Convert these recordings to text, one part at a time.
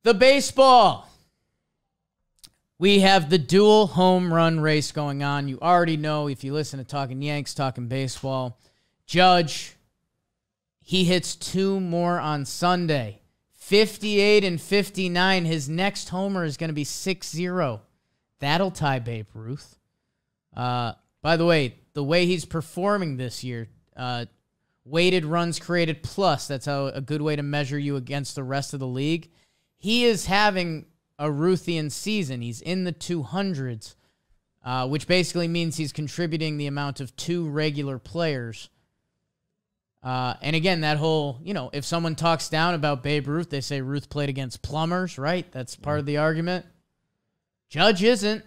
The baseball. We have the dual home run race going on. You already know if you listen to Talking Yanks, Talking Baseball. Judge, he hits 2 more on Sunday. 58 and 59. His next homer is going to be 6-0. That'll tie Babe Ruth. By the way he's performing this year, weighted runs created plus, that's how a good way to measure you against the rest of the league. He is having a Ruthian season. He's in the 200s, which basically means he's contributing the amount of 2 regular players. And again, that whole, if someone talks down about Babe Ruth, they say Ruth played against plumbers, right? That's part of the argument. Judge isn't.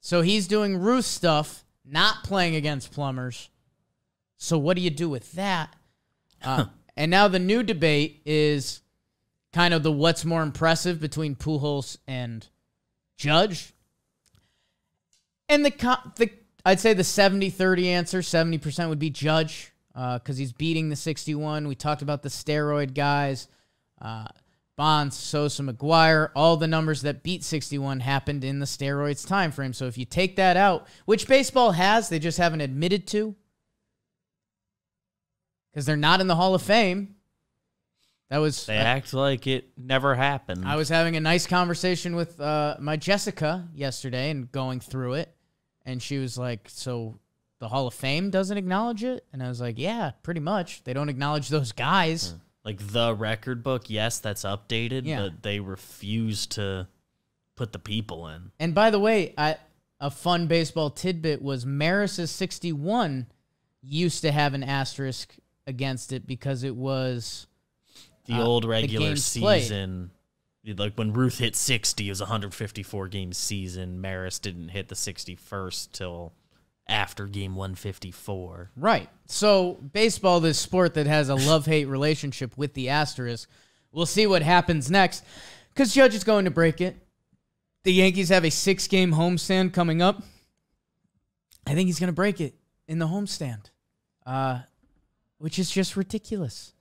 So he's doing Ruth stuff, not playing against plumbers. So what do you do with that? And now the new debate is kind of the what's more impressive between Pujols and Judge. And I'd say the 70-30 answer, 70% would be Judge because he's beating the 61. We talked about the steroid guys, Bonds, Sosa, McGuire. All the numbers that beat 61 happened in the steroids time frame. So if you take that out, which baseball has, they just haven't admitted to because they're not in the Hall of Fame. They act like it never happened. I was having a nice conversation with my Jessica yesterday and going through it, and she was like, so the Hall of Fame doesn't acknowledge it? And I was like, yeah, pretty much. They don't acknowledge those guys. Like the record book, yes, that's updated, but they refuse to put the people in. And by the way, a fun baseball tidbit was Maris's 61 used to have an asterisk against it because it was the old regular season. Like when Ruth hit 60, it was a 154-game season. Maris didn't hit the 61st till after game 154. Right. So baseball, this sport that has a love-hate relationship with the asterisk. We'll see what happens next because Judge is going to break it. The Yankees have a 6-game homestand coming up. I think he's going to break it in the homestand, which is just ridiculous.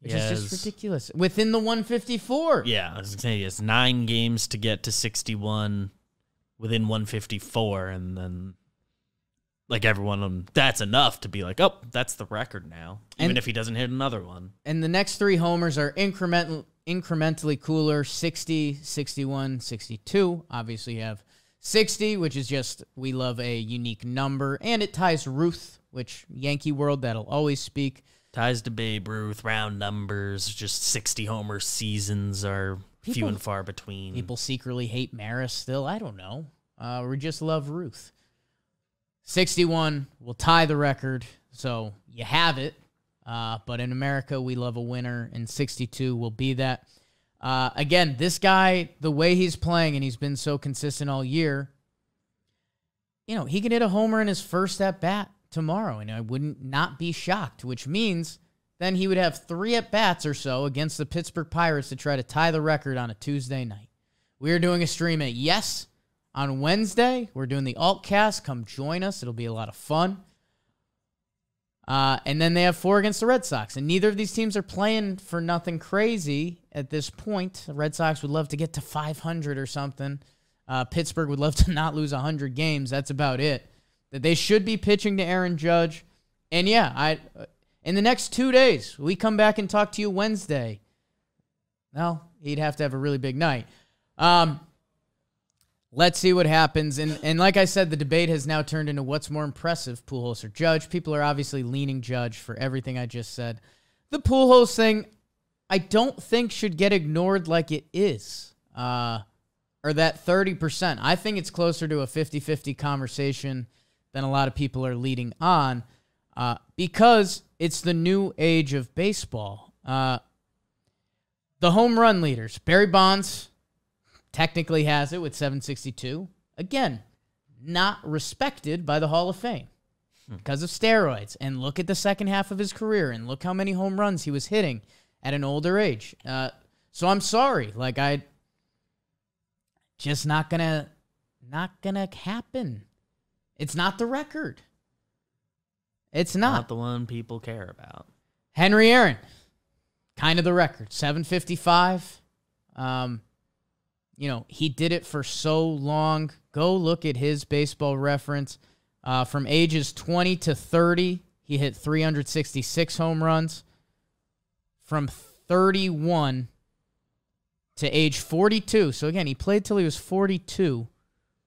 Which is just ridiculous. Within the 154. Yeah, I was going to say, it's 9 games to get to 61 within 154, and then like everyone, that's enough to be like, oh, that's the record now, even if he doesn't hit another one. And the next 3 homers are incrementally cooler, 60, 61, 62. Obviously, you have 60, which is just, we love a unique number, and it ties Ruth, which Yankee world, that'll always speak. Ties to Babe Ruth, round numbers, just 60-homer seasons are few and far between. People secretly hate Maris still. I don't know. We just love Ruth. 61 will tie the record, so you have it. But in America, we love a winner, and 62 will be that. Again, this guy, the way he's playing, and he's been so consistent all year, he could hit a homer in his first at-bat tomorrow, and I wouldn't not be shocked, which means then he would have 3 at-bats or so against the Pittsburgh Pirates to try to tie the record on a Tuesday night. We're doing a stream at Yes on Wednesday. We're doing the Altcast. Come join us. It'll be a lot of fun. And then they have 4 against the Red Sox, and neither of these teams are playing for nothing crazy at this point. The Red Sox would love to get to 500 or something. Pittsburgh would love to not lose 100 games. That's about it. That they should be pitching to Aaron Judge. And yeah, in the next 2 days, we come back and talk to you Wednesday. Well, he'd have to have a really big night. Let's see what happens. And like I said, the debate has now turned into what's more impressive, Pujols or Judge. People are obviously leaning Judge for everything I just said. The Pujols thing, I don't think should get ignored like it is. Or that 30%. I think it's closer to a 50-50 conversation than a lot of people are leading on because it's the new age of baseball. The home run leaders, Barry Bonds technically has it with 762. Again, not respected by the Hall of Fame because of steroids. And look at the second half of his career and look how many home runs he was hitting at an older age. So I'm sorry. Like, just not gonna happen. It's not the record. It's not the one people care about. Henry Aaron, kind of the record. 755. He did it for so long. Go look at his Baseball Reference. From ages 20 to 30, he hit 366 home runs. From 31 to age 42, so again, he played till he was 42,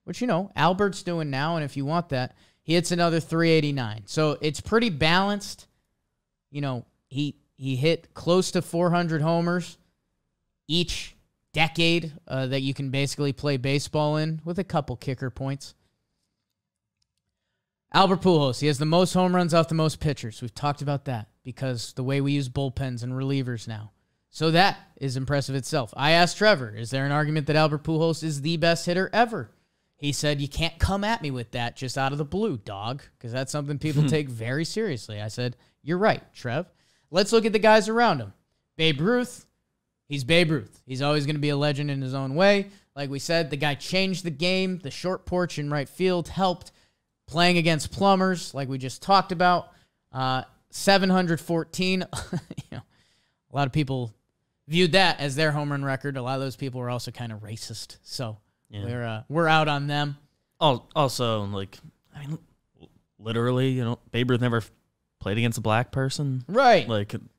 which, Albert's doing now, and if you want that, he hits another 389. So it's pretty balanced. He hit close to 400 homers each decade that you can basically play baseball in, with a couple kicker points. Albert Pujols, he has the most home runs off the most pitchers. We've talked about that because the way we use bullpens and relievers now. So that is impressive itself. I asked Trevor, is there an argument that Albert Pujols is the best hitter ever? He said, you can't come at me with that just out of the blue, dog, because that's something people take very seriously. I said, you're right, Trev. Let's look at the guys around him. Babe Ruth, he's Babe Ruth. He's always going to be a legend in his own way. Like we said, the guy changed the game. The short porch in right field helped. Playing against plumbers, like we just talked about. 714. A lot of people viewed that as their home run record. A lot of those people were also kind of racist. So we're out on them. Also, literally, Babe Ruth never played against a black person. Right.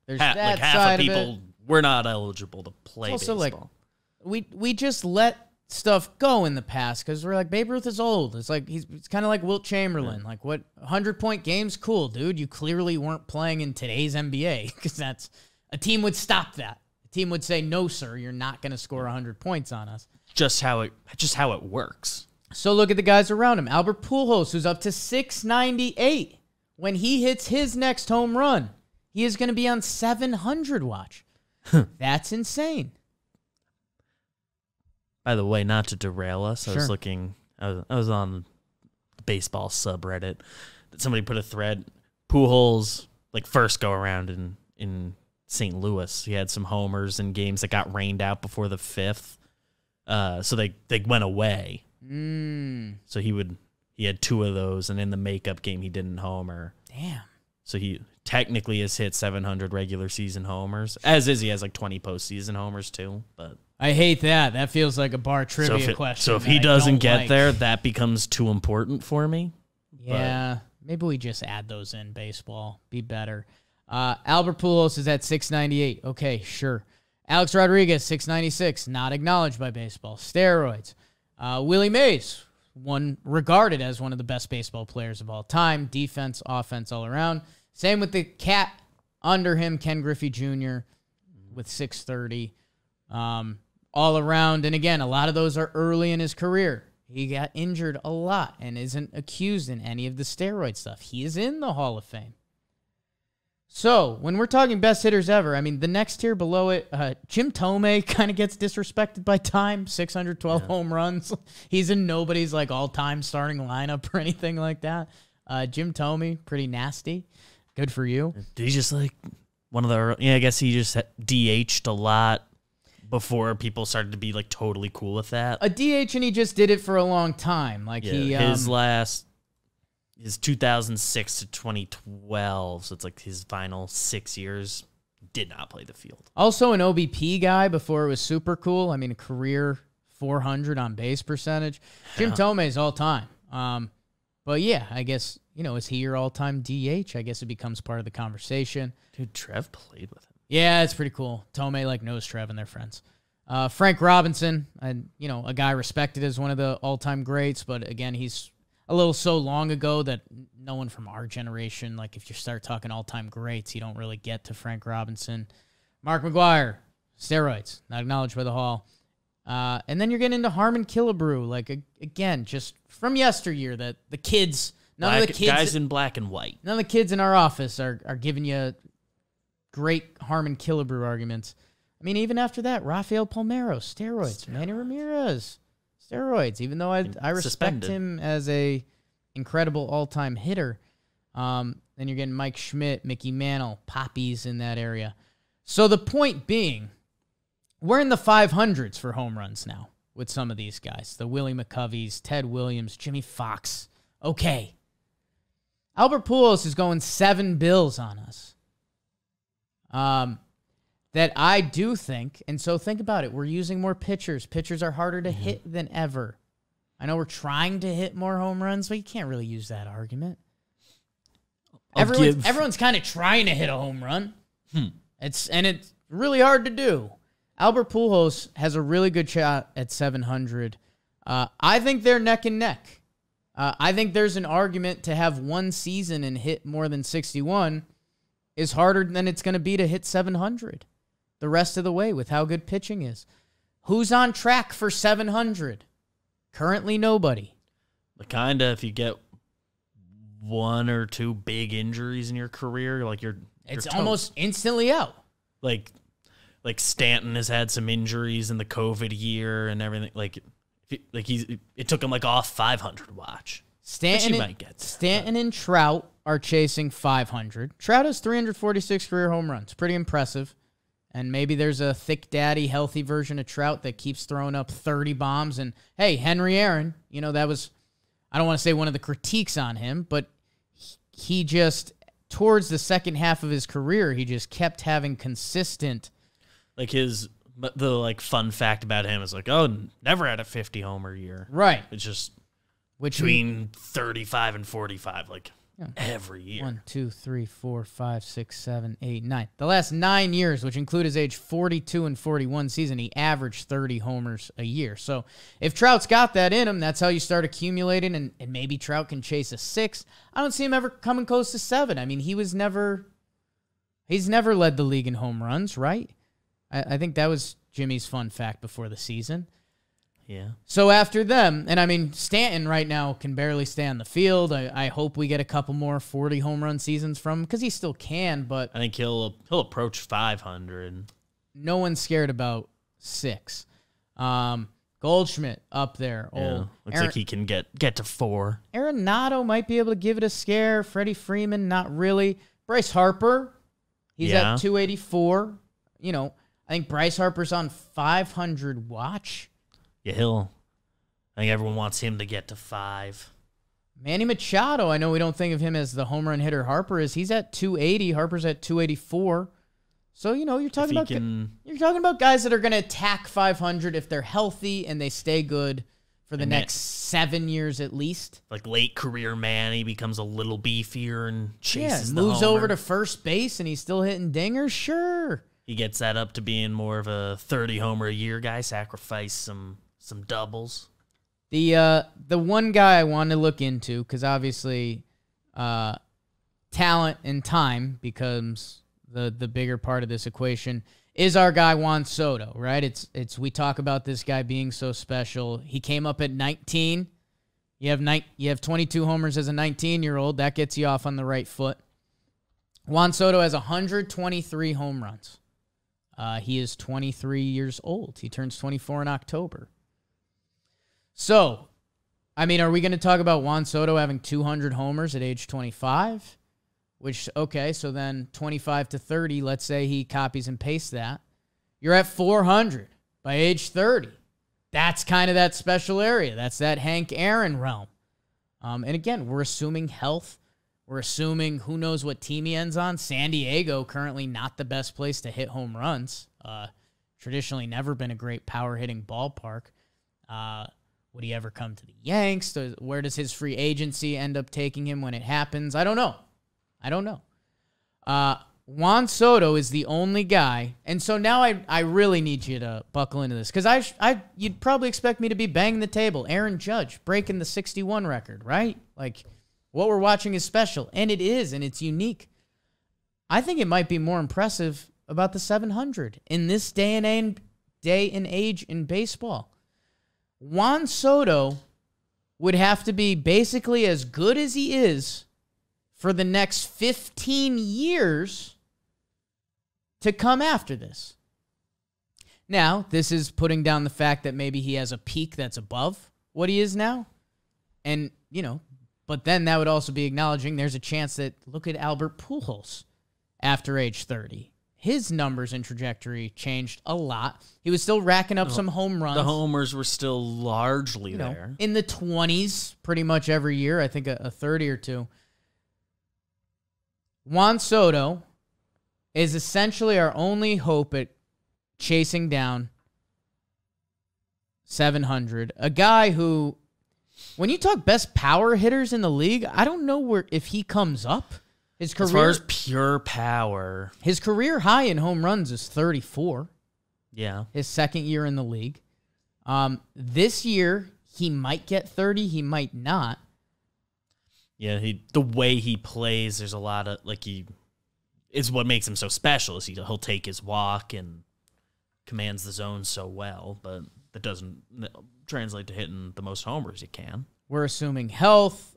There's half of people were not eligible to play also baseball. We just let stuff go in the past because we're like, Babe Ruth is old. It's like he's kind of like Wilt Chamberlain. Yeah. Like, what, 100-point games? Cool, dude. You clearly weren't playing in today's NBA because that's a team would stop that. A team would say, no, sir, you're not going to score 100 points on us. Just how it works. So look at the guys around him. Albert Pujols, who's up to 698. When he hits his next home run, he is going to be on 700 watch. That's insane. By the way, not to derail us, Sure. I was looking. I was on the baseball subreddit. Somebody put a thread. Pujols, first go around in St. Louis, he had some homers in games that got rained out before the 5th. So they went away. So he had 2 of those, and in the makeup game he didn't homer. Damn. So he technically has hit 700 regular season homers. As is, he has 20 postseason homers too. But I hate that. That feels like a bar trivia question. So if he doesn't get there, that becomes too important for me. Yeah, maybe we just add those in baseball. Be better. Albert Pujols is at 698. Okay, sure. Alex Rodriguez, 696. Not acknowledged by baseball. Steroids. Willie Mays, regarded as one of the best baseball players of all time. Defense, offense, all around. Same with the cat under him, Ken Griffey Jr. with 630. All around. And again, a lot of those are early in his career. He got injured a lot and isn't accused in any of the steroid stuff. He is in the Hall of Fame. So, when we're talking best hitters ever, the next tier below it, Jim Thome kind of gets disrespected by time, 612 home runs. He's in nobody's all-time starting lineup or anything like that. Jim Thome, pretty nasty. Good for you. Did he just one of the I guess he just DH'd a lot before people started to be totally cool with that. A DH, and he just did it for a long time. His 2006 to 2012, so it's his final 6 years, did not play the field. Also an OBP guy before it was super cool. A career 400 on base percentage. Jim Thome's all time. But yeah, I guess, is he your all-time DH? I guess it becomes part of the conversation. Dude, Trev played with him. Yeah, it's pretty cool. Thome knows Trev and they're friends. Frank Robinson, and a guy respected as one of the all-time greats, but again, he's a little so long ago that no one from our generation, if you start talking all-time greats, you don't really get to Frank Robinson. Mark McGwire, steroids, not acknowledged by the Hall. And then you're getting into Harmon Killebrew, again, just from yesteryear, that the kids, none of the kids, guys in black and white, none of the kids in our office are giving you great Harmon Killebrew arguments. Even after that, Rafael Palmeiro, steroids. Manny Ramirez, steroids. Even though I respect him as a incredible all-time hitter. Then you're getting Mike Schmidt, Mickey Mantle, Poppies in that area. So the point being, we're in the 500s for home runs now with some of these guys. The Willie McCoveys, Ted Williams, Jimmy Fox. Okay. Albert Pujols is going 7 bills on us. that I do think, and so think about it, we're using more pitchers. Pitchers are harder to hit than ever. I know we're trying to hit more home runs, but you can't really use that argument. Everyone's kind of trying to hit a home run. It's really hard to do. Albert Pujols has a really good shot at 700. I think they're neck and neck. I think there's an argument to have one season and hit more than 61 is harder than it's going to be to hit 700 the rest of the way with how good pitching is. Who's on track for 700? Currently, nobody. But kind of, if you get one or two big injuries in your career, like it's toast. Almost instantly out. Like Stanton has had some injuries in the COVID year and everything. It took him like off 500 watch. Stanton and Trout are chasing 500. Trout has 346 career home runs. Pretty impressive. And maybe there's a thick daddy, healthy version of Trout that keeps throwing up 30 bombs. And, hey, Henry Aaron, that was, I don't want to say one of the critiques on him, but he just, towards the second half of his career, he just kept having consistent. The fun fact about him is never had a 50 homer year. Right. It's just between 35 and 45, every year. 1, 2, 3, 4, 5, 6, 7, 8, 9. The last 9 years, which include his age 42 and 41 season, he averaged 30 homers a year. So if Trout's got that in him, that's how you start accumulating, and maybe Trout can chase a 6. I don't see him ever coming close to 7. I mean, he's never led the league in home runs, right? I think that was Jimmy's fun fact before the season. Yeah. So after them, and I mean, Stanton right now can barely stay on the field. I hope we get a couple more 40 home run seasons from him because he still can, but I think he'll approach 500. No one's scared about 6. Goldschmidt up there. Yeah, looks like he can get to 4. Arenado might be able to give it a scare. Freddie Freeman, not really. Bryce Harper, he's at 284. I think Bryce Harper's on 500 watch. Yeah, I think everyone wants him to get to 5. Manny Machado, I know we don't think of him as the home run hitter Harper is. He's at 280. Harper's at 284. So, you're talking about guys that are going to attack 500 if they're healthy and they stay good for the next 7 years at least. Like late career man, he becomes a little beefier and chases the moves homer. over to first base and he's still hitting dingers. Sure. He gets that up to being more of a 30 homer a year guy, sacrifice some doubles. The one guy I want to look into, because obviously talent and time becomes the bigger part of this equation, is our guy Juan Soto, right? It's we talk about this guy being so special. He came up at 19. You have 22 homers as a 19-year-old. That gets you off on the right foot. Juan Soto has 123 home runs. He is 23 years old. He turns 24 in October. So, I mean, are we going to talk about Juan Soto having 200 homers at age 25? Which, okay, so then 25 to 30, let's say he copies and pastes that. You're at 400 by age 30. That's kind of that special area. That's that Hank Aaron realm. And again, we're assuming health. We're assuming who knows what team he ends on. San Diego, currently not the best place to hit home runs. Traditionally never been a great power-hitting ballpark. Would he ever come to the Yanks? Where does his free agency end up taking him when it happens? I don't know. Juan Soto is the only guy, and so now I really need you to buckle into this, because you'd probably expect me to be banging the table. Aaron Judge breaking the 61 record, right? Like, what we're watching is special, and it is, and it's unique. I think it might be more impressive about the 700 in this day and age in baseball. Juan Soto would have to be basically as good as he is for the next 15 years to come after this. Now, this is putting down the fact that maybe he has a peak that's above what he is now. And, but then that would also be acknowledging there's a chance that, look at Albert Pujols after age 30. His numbers and trajectory changed a lot. He was still racking up some home runs. The homers were still largely there. In the 20s pretty much every year. I think a 30 or two. Juan Soto is essentially our only hope at chasing down 700. A guy who, when you talk best power hitters in the league, I don't know if he comes up. His career, as far as pure power, his career high in home runs is 34. Yeah. His second year in the league. This year, he might get 30. He might not. Yeah, the way he plays, there's a lot of, it's what makes him so special, is he'll take his walk and commands the zone so well, but that doesn't translate to hitting the most homers you can. We're assuming health.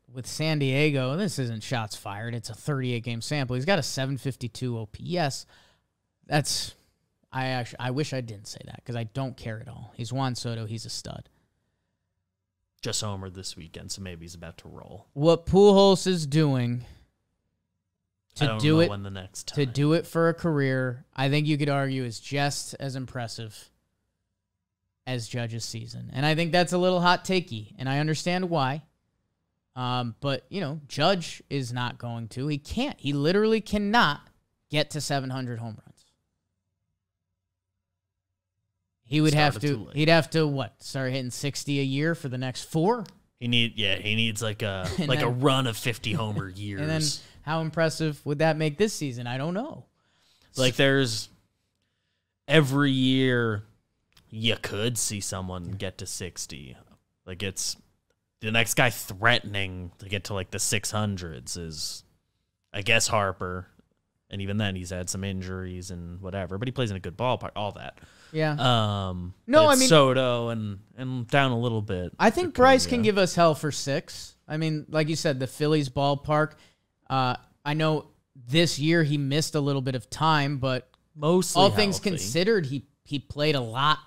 With San Diego, this isn't shots fired. It's a 38-game sample. He's got a 752 OPS. I wish I didn't say that because I don't care at all. He's Juan Soto. He's a stud. Just homered this weekend, so maybe he's about to roll. What Pujols is doing to do it for a career, I think you could argue is just as impressive as Judge's season. And I think that's a little hot takey, and I understand why. But, Judge is not going to. He can't. He literally cannot get to 700 home runs. He'd have to start hitting 60 a year for the next 4? He needs a run of 50 homer years. And then how impressive would that make this season? I don't know. There's every year you could see someone get to 60. It's the next guy threatening to get to the 600s is, I guess, Harper. And even then, he's had some injuries and whatever. But he plays in a good ballpark, all that. Yeah. Soto and down a little bit. I think Bryce can give us hell for 6. I mean, like you said, the Phillies ballpark. I know this year he missed a little bit of time, but mostly all things considered, he played a lot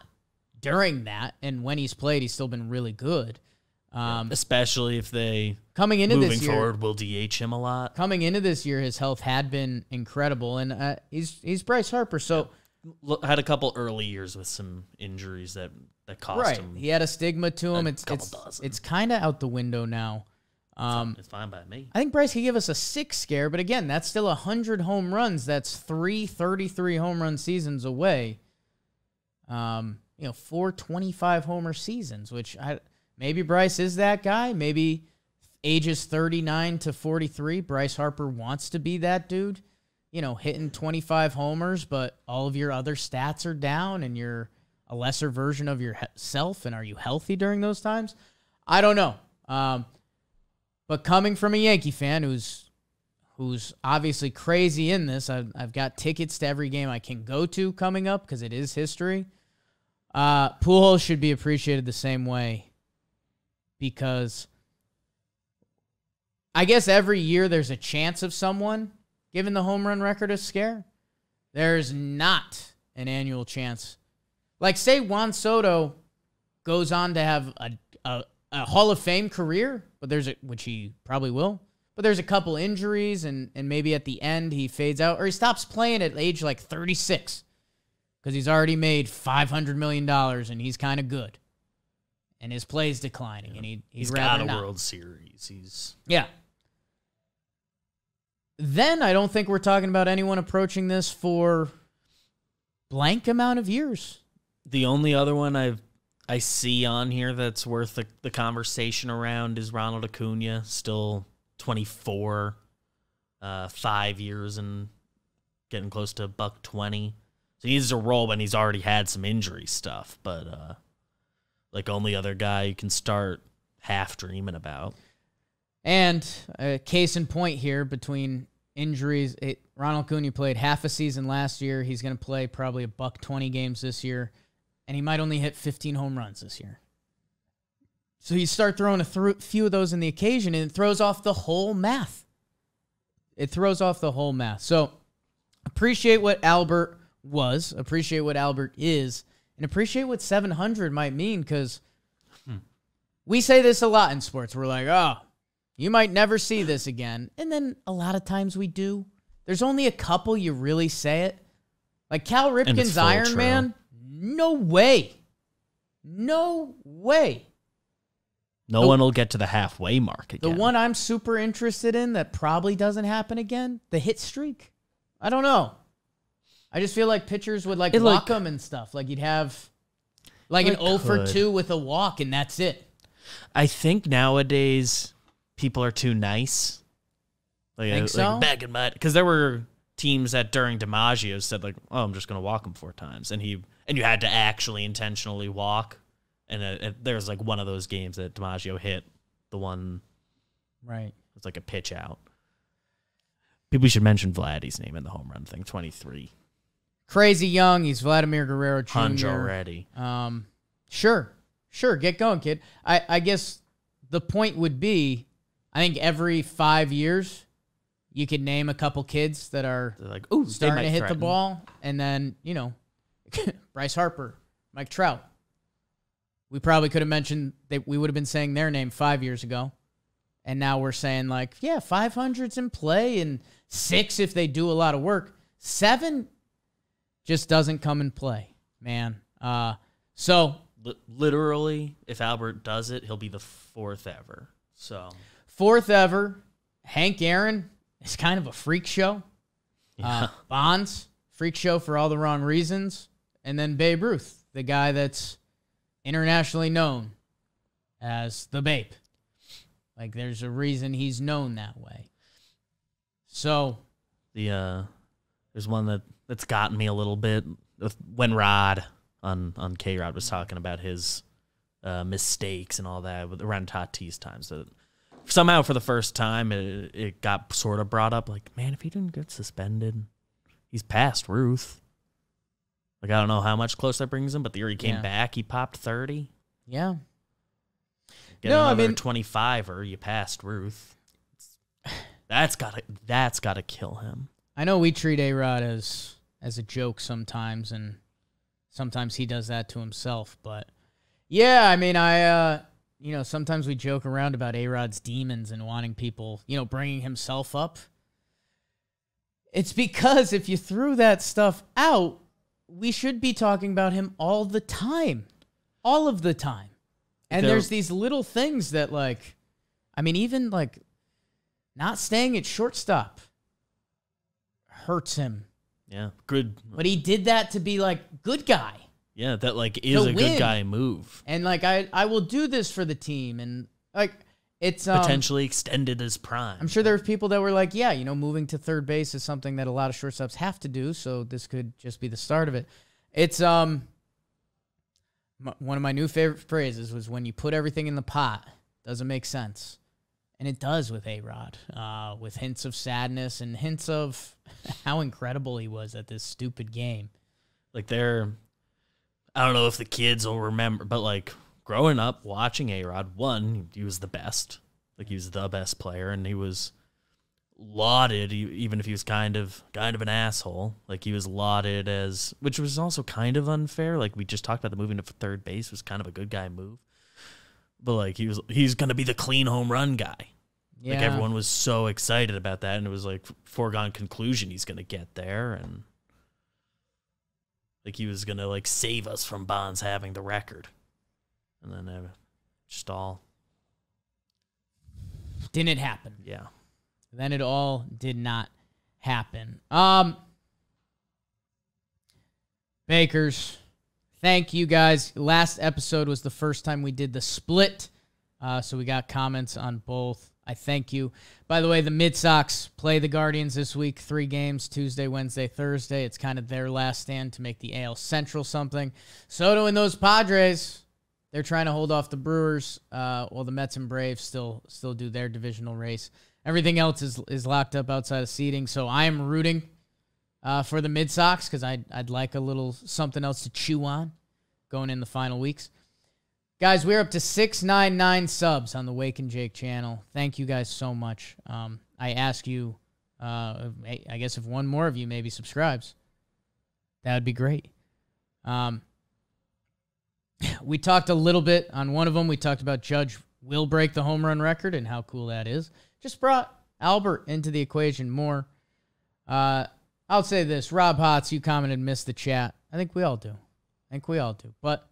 during that. And when he's played, he's still been really good. Especially if they moving forward will DH him a lot. Coming into this year, his health had been incredible, and he's Bryce Harper. So had a couple early years with some injuries that cost him. He had a stigma to him. It's kind of out the window now. It's fine by me. I think Bryce could give us a 6 scare, but again, that's still 100 home runs. That's 33 home run seasons away. 4 25 homer seasons, which maybe Bryce is that guy. Maybe ages 39 to 43, Bryce Harper wants to be that dude. Hitting 25 homers, but all of your other stats are down and you're a lesser version of yourself. And are you healthy during those times? I don't know. But coming from a Yankee fan who's obviously crazy in this, I've got tickets to every game I can go to coming up because it is history. Pujols should be appreciated the same way. Because I guess every year there's a chance of someone giving the home run record a scare. There's not an annual chance. Say Juan Soto goes on to have a Hall of Fame career, but which he probably will. But there's a couple injuries, and maybe at the end he fades out, or he stops playing at age 36 because he's already made $500 million and he's kind of good. And his play's declining, and he's got a not. World Series. Yeah. Then I don't think we're talking about anyone approaching this for blank amount of years. The only other one I see on here that's worth the conversation around is Ronald Acuna, still 24, 5 years and getting close to $120. So he needs to roll, and he's already had some injury stuff, but only other guy you can start half dreaming about. And case in point here, between injuries, Ronald Acuna played half a season last year. He's going to play probably $120 games this year, and he might only hit 15 home runs this year. So you start throwing a few of those in the occasion, and it throws off the whole math. So appreciate what Albert was, appreciate what Albert is, and appreciate what 700 might mean, because we say this a lot in sports. We're like, oh, you might never see this again. And then a lot of times we do. There's only a couple you really say it. Like Cal Ripken's Iron Man, no way. No way. No one will get to the halfway mark again. The one I'm super interested in that probably doesn't happen again, the hit streak. I don't know. I just feel like pitchers would like walk him and stuff. Like you'd have like an 0 for 2 with a walk, and that's it. I think nowadays people are too nice. Think so? Like back in my, because there were teams that during DiMaggio said like, "Oh, I'm just going to walk him 4 times," and you had to actually intentionally walk. And there's like one of those games that DiMaggio hit the one, right? It's like a pitch out. People should mention Vladdy's name in the home run thing. 23, crazy young. He's Vladimir Guerrero Jr. Punch already. Sure, get going, kid. I guess the point would be, I think every 5 years, you could name a couple kids that are like, starting to hit the ball, and then Bryce Harper, Mike Trout. We probably could have mentioned that we would have been saying their name 5 years ago. And now we're saying 500's in play and 6 if they do a lot of work. 7 just doesn't come in play, man. So literally, if Albert does it, he'll be the 4th ever. So 4th ever. Hank Aaron is kind of a freak show. Yeah. Bonds, freak show for all the wrong reasons. And then Babe Ruth, the guy that's internationally known as the Babe. Like, there's a reason he's known that way. So there's one that's gotten me a little bit when Rod on K-Rod was talking about his mistakes and all that around Tatis times. So somehow for the first time it got sort of brought up like, man, if he didn't get suspended, he's past Ruth. Like, I don't know how much closer that brings him, but the year he came back, he popped 30. Yeah. Get another 25er, you passed Ruth. That's gotta kill him. I know we treat A-Rod as a joke sometimes, and sometimes he does that to himself. But yeah, I mean, sometimes we joke around about A-Rod's demons and wanting people, bringing himself up. It's because if you threw that stuff out, we should be talking about him all the time. All of the time. And there's these little things that, even not staying at shortstop hurts him. Yeah, good. But he did that to be, good guy. Yeah, that, is a good guy move. And, I will do this for the team. And, it's... potentially extended his prime. I'm sure there were people that were like, yeah, moving to third base is something that a lot of shortstops have to do, so this could just be the start of it. It's, one of my new favorite phrases was, when you put everything in the pot, doesn't make sense. And it does with A-Rod, with hints of sadness and hints of how incredible he was at this stupid game. I don't know if the kids will remember, but, growing up, watching A-Rod, he was the best. He was the best player, and he was lauded, even if he was kind of an asshole. He was lauded as, which was also kind of unfair. We just talked about the moving to third base was kind of a good guy move. But, he's going to be the clean home run guy. Yeah. Everyone was so excited about that, and it was, foregone conclusion he's going to get there, and, he was going to, save us from Bonds having the record. And then just all didn't happen. Yeah. Then it all did not happen. Bakers, thank you guys. Last episode was the first time we did the split, so we got comments on both. I thank you. By the way, the Mid-Sox play the Guardians this week, 3 games, Tuesday, Wednesday, Thursday. It's kind of their last stand to make the AL Central something. Soto and those Padres, they're trying to hold off the Brewers, while the Mets and Braves still do their divisional race. Everything else is locked up outside of seeding, so I am rooting for the Mid-Sox because I'd like a little something else to chew on going in the final weeks. Guys, we're up to 699 subs on the Wake and Jake channel. Thank you guys so much. I ask you, I guess if one more of you maybe subscribes, that would be great. We talked a little bit on one of them. We talked about Judge will break the home run record and how cool that is. Just brought Albert into the equation more. I'll say this. Rob Hotz, you commented, missed the chat. I think we all do. But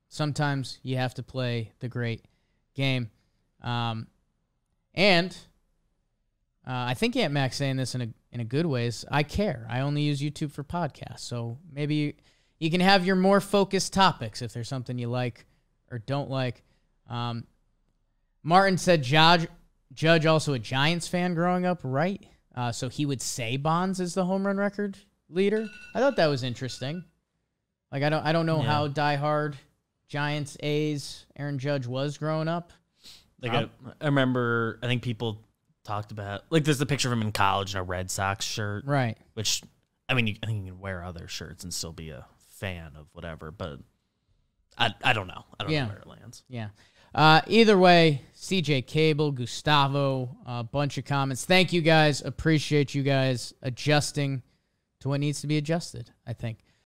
sometimes you have to play the great game. And I think Aunt Mac's saying this in in a good ways, I care. I only use YouTube for podcasts. So maybe you can have your more focused topics if there's something you like or don't like. Martin said Judge also a Giants fan growing up, right? So he would say Bonds is the home run record leader. I thought that was interesting. Like I don't know how diehard Giants, A's, Aaron Judge was growing up. Like I remember, I think people talked about, like, there's the picture of him in college in a Red Sox shirt, right? Which, I mean, I think you can wear other shirts and still be a fan of whatever, but I don't know. I don't know where it lands. Yeah. Either way, CJ Cable, Gustavo, a bunch of comments. Thank you guys. Appreciate you guys adjusting to what needs to be adjusted, I think.